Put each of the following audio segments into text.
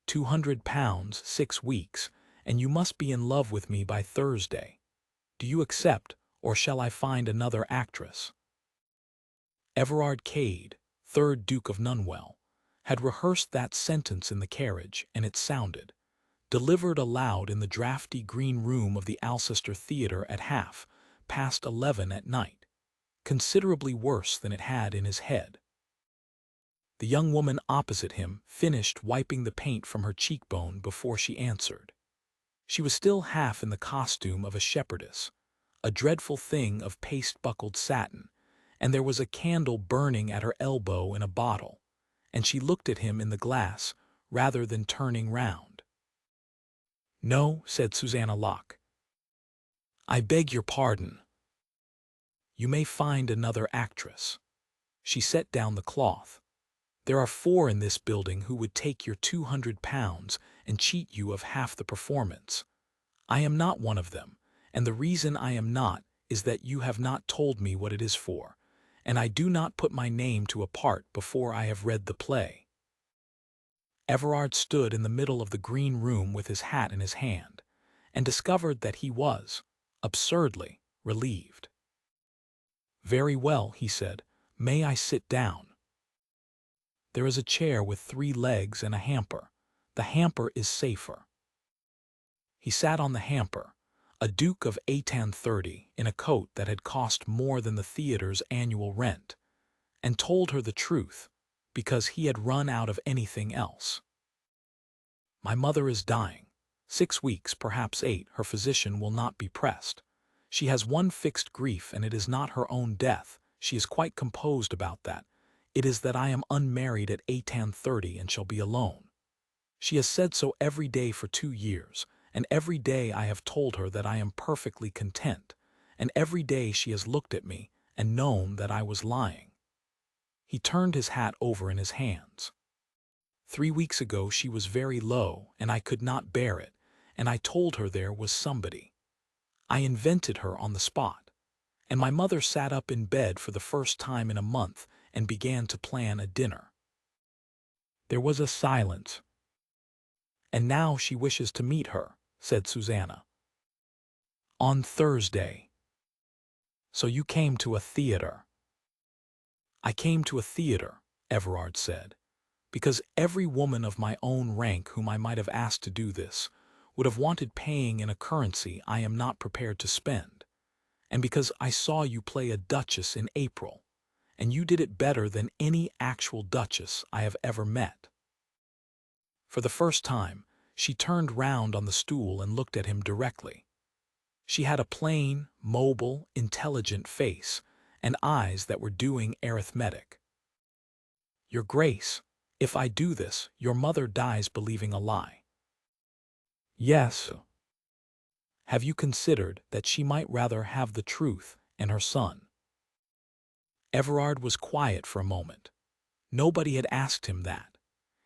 £200, 6 weeks, and you must be in love with me by Thursday. Do you accept, or shall I find another actress?" Everard Cade, 3rd Duke of Nunwell, had rehearsed that sentence in the carriage, and it sounded, delivered aloud in the draughty green room of the Alcester Theatre at 11:30 at night, considerably worse than it had in his head. The young woman opposite him finished wiping the paint from her cheekbone before she answered. She was still half in the costume of a shepherdess, a dreadful thing of paste-buckled satin, and there was a candle burning at her elbow in a bottle, and she looked at him in the glass rather than turning round. "No," said Susanna Locke. "I beg your pardon. You may find another actress." She set down the cloth. "There are 4 in this building who would take your £200 and cheat you of half the performance. I am not one of them, and the reason I am not is that you have not told me what it is for, and I do not put my name to a part before I have read the play." Everard stood in the middle of the green room with his hat in his hand, and discovered that he was, absurdly, relieved. "Very well," he said. "May I sit down?" "There is a chair with 3 legs and a hamper. The hamper is safer." He sat on the hamper, a Duke of 1830 in a coat that had cost more than the theatre's annual rent, and told her the truth, because he had run out of anything else. "My mother is dying. 6 weeks, perhaps 8, her physician will not be pressed. She has one fixed grief, and it is not her own death. She is quite composed about that. It is that I am unmarried at 1830 and shall be alone. She has said so every day for 2 years, and every day I have told her that I am perfectly content, and every day she has looked at me and known that I was lying." He turned his hat over in his hands. "3 weeks ago she was very low, and I could not bear it, and I told her there was somebody. I invented her on the spot, and my mother sat up in bed for the first time in a month and began to plan a dinner." There was a silence. "And now she wishes to meet her," said Susanna. "On Thursday. So you came to a theatre." "I came to a theatre," Everard said, "because every woman of my own rank whom I might have asked to do this would have wanted paying in a currency I am not prepared to spend, and because I saw you play a duchess in April, and you did it better than any actual duchess I have ever met." For the first time, she turned round on the stool and looked at him directly. She had a plain, mobile, intelligent face, and eyes that were doing arithmetic. "Your Grace, if I do this, your mother dies believing a lie." "Yes. Have you considered that she might rather have the truth and her son?" Everard was quiet for a moment. Nobody had asked him that.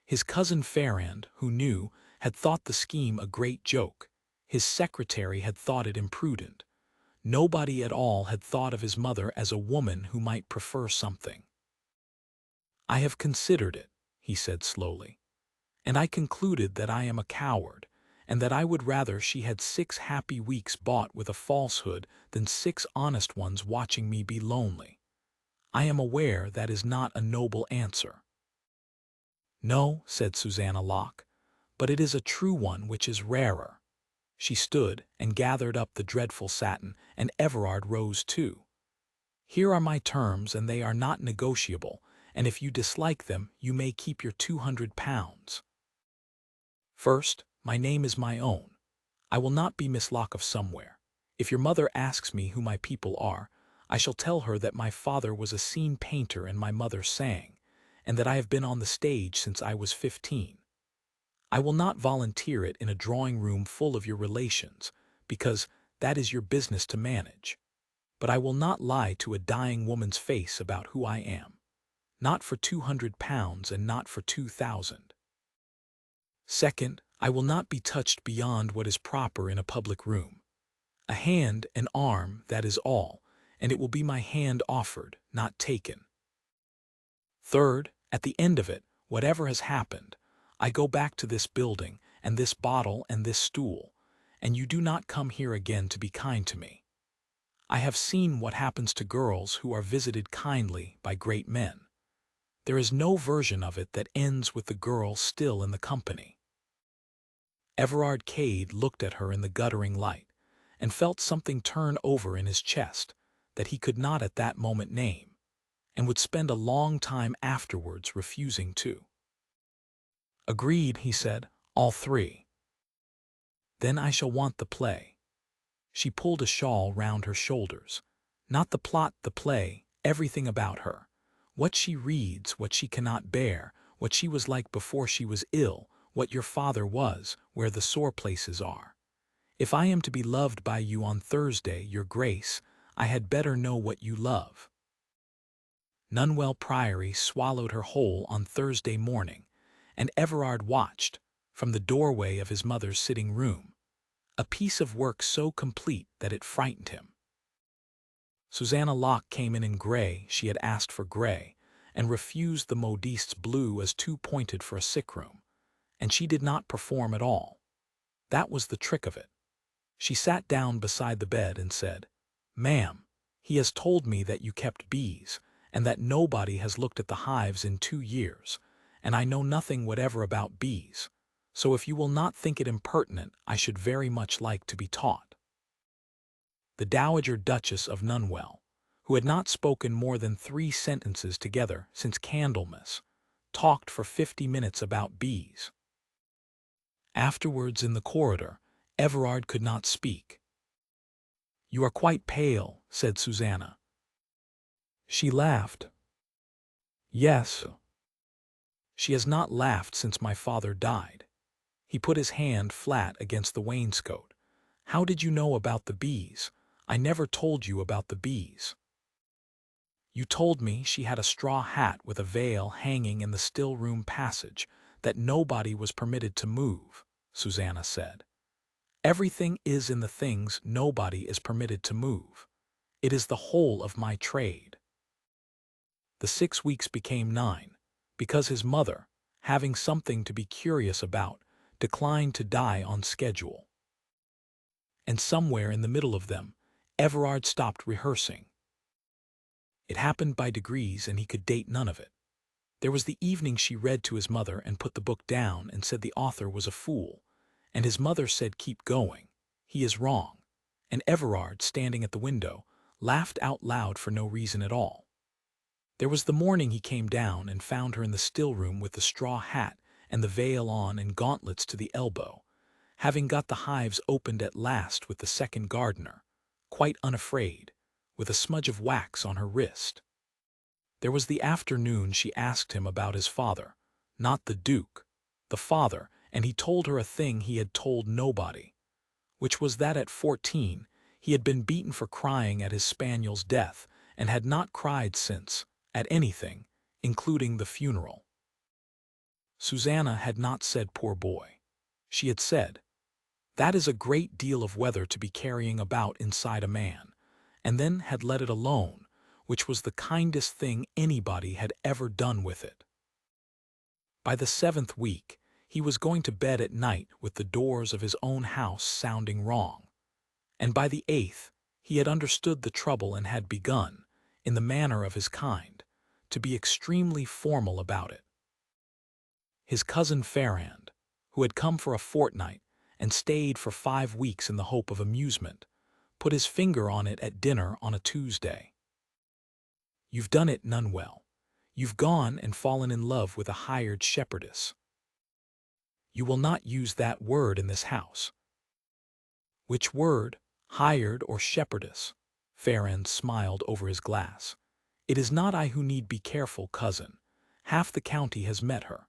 His cousin Ferrand, who knew, had thought the scheme a great joke. His secretary had thought it imprudent. Nobody at all had thought of his mother as a woman who might prefer something. "I have considered it," he said slowly, "and I concluded that I am a coward, and that I would rather she had 6 happy weeks bought with a falsehood than 6 honest ones watching me be lonely. I am aware that is not a noble answer." "No," said Susanna Locke, "but it is a true one which is rarer." She stood and gathered up the dreadful satin, and Everard rose too. "Here are my terms, and they are not negotiable, and if you dislike them, you may keep your £200. First, my name is my own. I will not be Miss Locke of somewhere. If your mother asks me who my people are, I shall tell her that my father was a scene painter and my mother sang, and that I have been on the stage since I was 15. I will not volunteer it in a drawing-room full of your relations, because that is your business to manage. But I will not lie to a dying woman's face about who I am. Not for £200 and not for 2,000. Second, I will not be touched beyond what is proper in a public room. A hand, an arm, that is all, and it will be my hand offered, not taken. Third, at the end of it, whatever has happened, I go back to this building, and this bottle and this stool, and you do not come here again to be kind to me. I have seen what happens to girls who are visited kindly by great men. There is no version of it that ends with the girl still in the company. Everard Cade looked at her in the guttering light, and felt something turn over in his chest that he could not at that moment name, and would spend a long time afterwards refusing to. "Agreed," he said, "all three. Then I shall want the play." She pulled a shawl round her shoulders. Not the plot, the play, everything about her. What she reads, what she cannot bear, what she was like before she was ill, what your father was, where the sore places are. If I am to be loved by you on Thursday, your grace, I had better know what you love. Nunwell Priory swallowed her whole on Thursday morning, and Everard watched, from the doorway of his mother's sitting room, a piece of work so complete that it frightened him. Susanna Locke came in grey. She had asked for grey, and refused the modiste's blue as too pointed for a sick-room, and she did not perform at all. That was the trick of it. She sat down beside the bed and said, "Ma'am, he has told me that you kept bees, and that nobody has looked at the hives in 2 years, and I know nothing whatever about bees, so if you will not think it impertinent, I should very much like to be taught." The Dowager Duchess of Nunwell, who had not spoken more than 3 sentences together since Candlemas, talked for 50 minutes about bees. Afterwards in the corridor, Everard could not speak. "You are quite pale," said Susanna. She laughed. "Yes. She has not laughed since my father died." He put his hand flat against the wainscot. "How did you know about the bees? I never told you about the bees." "You told me she had a straw hat with a veil hanging in the still-room passage, that nobody was permitted to move," Susanna said. "Everything is in the things nobody is permitted to move. It is the whole of my trade." The 6 weeks became 9, because his mother, having something to be curious about, declined to die on schedule. And somewhere in the middle of them, Everard stopped rehearsing. It happened by degrees, and he could date none of it. There was the evening she read to his mother and put the book down and said the author was a fool, and his mother said, "Keep going, he is wrong," and Everard, standing at the window, laughed out loud for no reason at all. There was the morning he came down and found her in the still-room with the straw hat and the veil on and gauntlets to the elbow, having got the hives opened at last with the second gardener, quite unafraid, with a smudge of wax on her wrist. There was the afternoon she asked him about his father, not the Duke, the father, and he told her a thing he had told nobody, which was that at 14 he had been beaten for crying at his spaniel's death, and had not cried since, at anything, including the funeral. Susanna had not said "poor boy." She had said, "That is a great deal of weather to be carrying about inside a man," and then had let it alone, which was the kindest thing anybody had ever done with it. By the 7th week, he was going to bed at night with the doors of his own house sounding wrong, and by the 8th he had understood the trouble and had begun, in the manner of his kind, to be extremely formal about it. His cousin Farrand, who had come for a fortnight and stayed for 5 weeks in the hope of amusement, put his finger on it at dinner on a Tuesday. "You've done it, Nunwell. You've gone and fallen in love with a hired shepherdess." "You will not use that word in this house." "Which word, hired or shepherdess?" Farrand smiled over his glass. "It is not I who need be careful, cousin. Half the county has met her.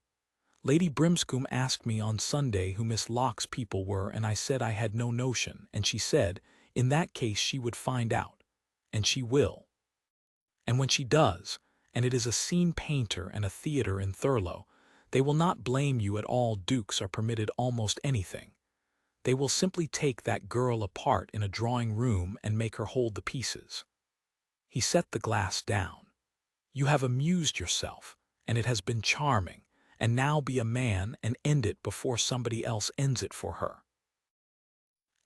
Lady Brimscombe asked me on Sunday who Miss Locke's people were, and I said I had no notion, and she said, in that case she would find out, and she will. And when she does, and it is a scene painter and a theatre in Thurlow, they will not blame you at all. Dukes are permitted almost anything. They will simply take that girl apart in a drawing-room and make her hold the pieces." He set the glass down. "You have amused yourself, and it has been charming, and now be a man and end it before somebody else ends it for her.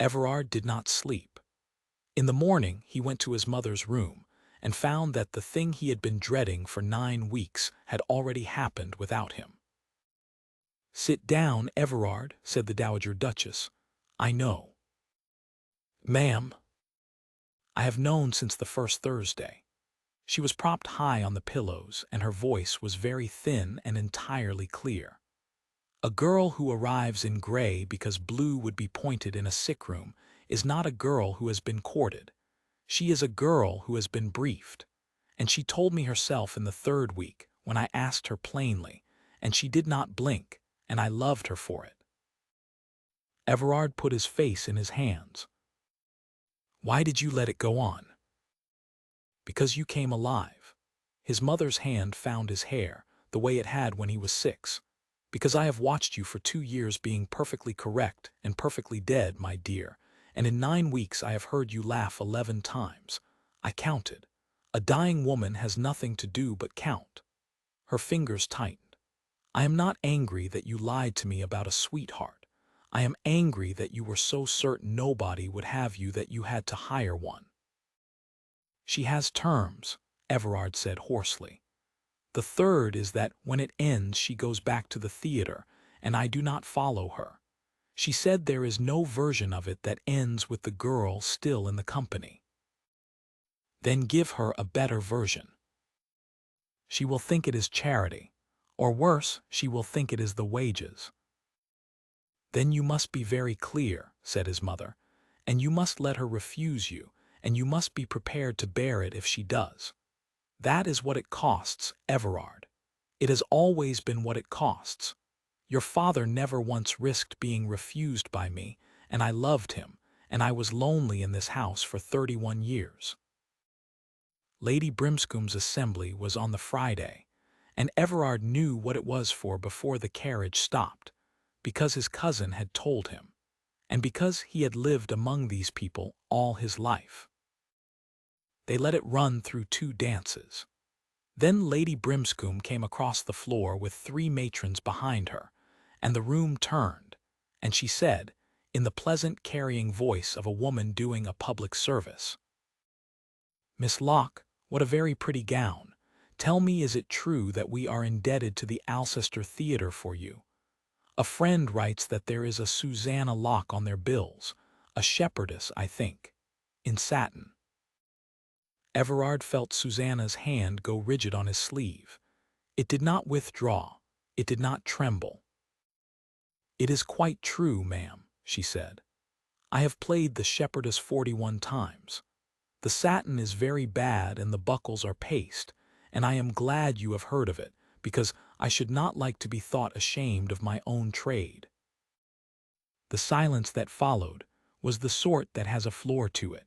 Everard did not sleep. In the morning, he went to his mother's room and found that the thing he had been dreading for 9 weeks had already happened without him. "Sit down, Everard," said the Dowager Duchess. "I know." "Ma'am, I have known since the first Thursday." She was propped high on the pillows, and her voice was very thin and entirely clear. A girl who arrives in gray because blue would be pointed in a sick room is not a girl who has been courted. She is a girl who has been briefed. And she told me herself in the 3rd week when I asked her plainly, and she did not blink, and I loved her for it. Everard put his face in his hands. "Why did you let it go on?" "Because you came alive." His mother's hand found his hair, the way it had when he was 6. "Because I have watched you for 2 years being perfectly correct and perfectly dead, my dear, and in 9 weeks I have heard you laugh 11 times. I counted. A dying woman has nothing to do but count." Her fingers tightened. "I am not angry that you lied to me about a sweetheart. I am angry that you were so certain nobody would have you that you had to hire one." "She has terms," Everard said hoarsely. "The 3rd is that when it ends she goes back to the theater, and I do not follow her. She said there is no version of it that ends with the girl still in the company." "Then give her a better version." "She will think it is charity, or worse, she will think it is the wages." "Then you must be very clear," said his mother, "and you must let her refuse you, and you must be prepared to bear it if she does. That is what it costs, Everard. It has always been what it costs. Your father never once risked being refused by me, and I loved him, and I was lonely in this house for 31 years. Lady Brimscombe's assembly was on the Friday, and Everard knew what it was for before the carriage stopped, because his cousin had told him, and because he had lived among these people all his life. They let it run through 2 dances. Then Lady Brimscombe came across the floor with 3 matrons behind her, and the room turned, and she said, in the pleasant carrying voice of a woman doing a public service, "Miss Locke, what a very pretty gown. Tell me, is it true that we are indebted to the Alcester Theatre for you? A friend writes that there is a Susanna Locke on their bills, a shepherdess, I think, in satin." Everard felt Susanna's hand go rigid on his sleeve. It did not withdraw. It did not tremble. "It is quite true, ma'am," she said. "I have played the shepherdess 41 times. The satin is very bad and the buckles are paste, and I am glad you have heard of it, because I should not like to be thought ashamed of my own trade." The silence that followed was the sort that has a floor to it.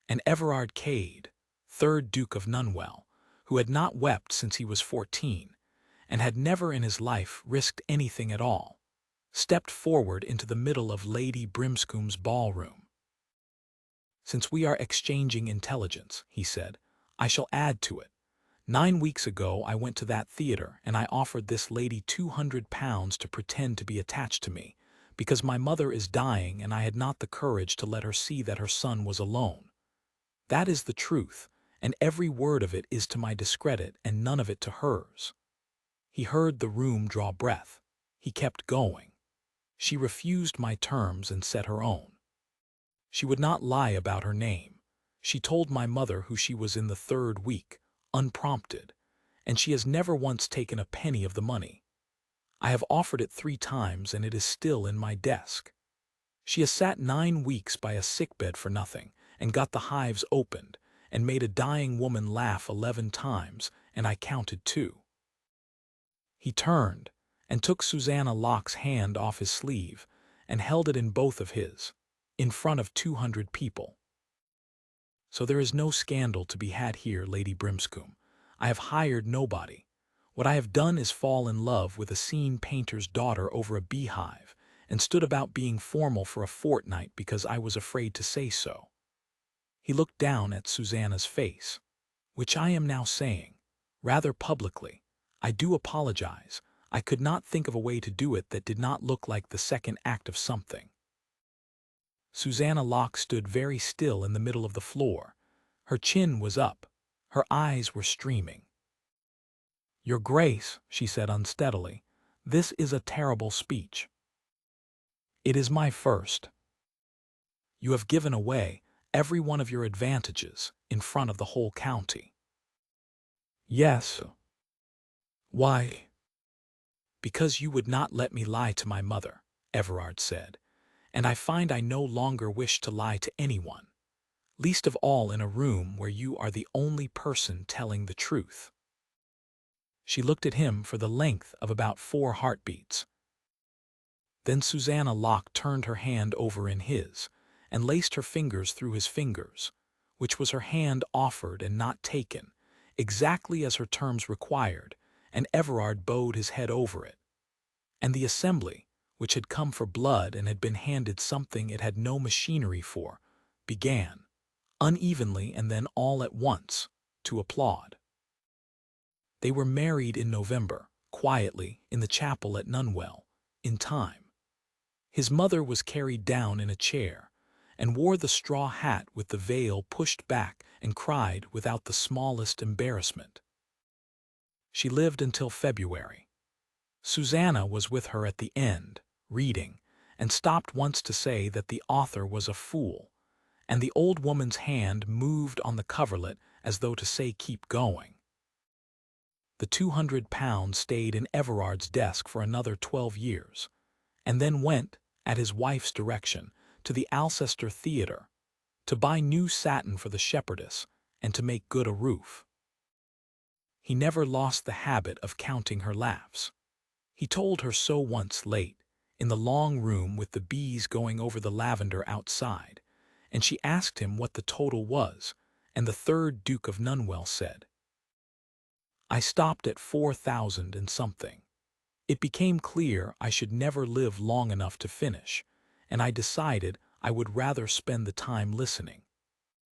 And Everard Cade, 3rd Duke of Nunwell, who had not wept since he was 14, and had never in his life risked anything at all, stepped forward into the middle of Lady Brimscombe's ballroom. "Since we are exchanging intelligence," he said, "I shall add to it. 9 weeks ago I went to that theatre, and I offered this lady £200 to pretend to be attached to me, because my mother is dying and I had not the courage to let her see that her son was alone. That is the truth, and every word of it is to my discredit and none of it to hers." He heard the room draw breath. He kept going. "She refused my terms and set her own. She would not lie about her name. She told my mother who she was in the 3rd week, unprompted, and she has never once taken a penny of the money. I have offered it 3 times and it is still in my desk. She has sat 9 weeks by a sickbed for nothing, and got the hives opened, and made a dying woman laugh 11 times, and I counted 2. He turned, and took Susanna Locke's hand off his sleeve, and held it in both of his, in front of 200 people. "So there is no scandal to be had here, Lady Brimscombe. I have hired nobody. What I have done is fall in love with a scene painter's daughter over a beehive, and stood about being formal for a fortnight because I was afraid to say so." He looked down at Susanna's face. "Which I am now saying, rather publicly. I do apologize. I could not think of a way to do it that did not look like the second act of something. Susanna Locke stood very still in the middle of the floor. Her chin was up. Her eyes were streaming. "Your Grace," she said unsteadily, "this is a terrible speech. It is my first. You have given away every one of your advantages in front of the whole county." "Yes." "Why?" "Because you would not let me lie to my mother," Everard said, "and I find I no longer wish to lie to anyone, least of all in a room where you are the only person telling the truth." She looked at him for the length of about 4 heartbeats. Then Susanna Locke turned her hand over in his, and laced her fingers through his fingers, which was her hand offered and not taken, exactly as her terms required, and Everard bowed his head over it. And the assembly, which had come for blood and had been handed something it had no machinery for, began, unevenly and then all at once, to applaud. They were married in November, quietly, in the chapel at Nunwell, in time. His mother was carried down in a chair, and wore the straw hat with the veil pushed back and cried without the smallest embarrassment. She lived until February. Susanna was with her at the end, reading, and stopped once to say that the author was a fool, and the old woman's hand moved on the coverlet as though to say keep going. The £200 stayed in Everard's desk for another 12 years, and then went, at his wife's direction, to the Alcester Theatre, to buy new satin for the shepherdess and to make good a roof. He never lost the habit of counting her laughs. He told her so once late, in the long room with the bees going over the lavender outside, and she asked him what the total was, and the third Duke of Nunwell said, "I stopped at 4,000 and something. It became clear I should never live long enough to finish, and I decided I would rather spend the time listening.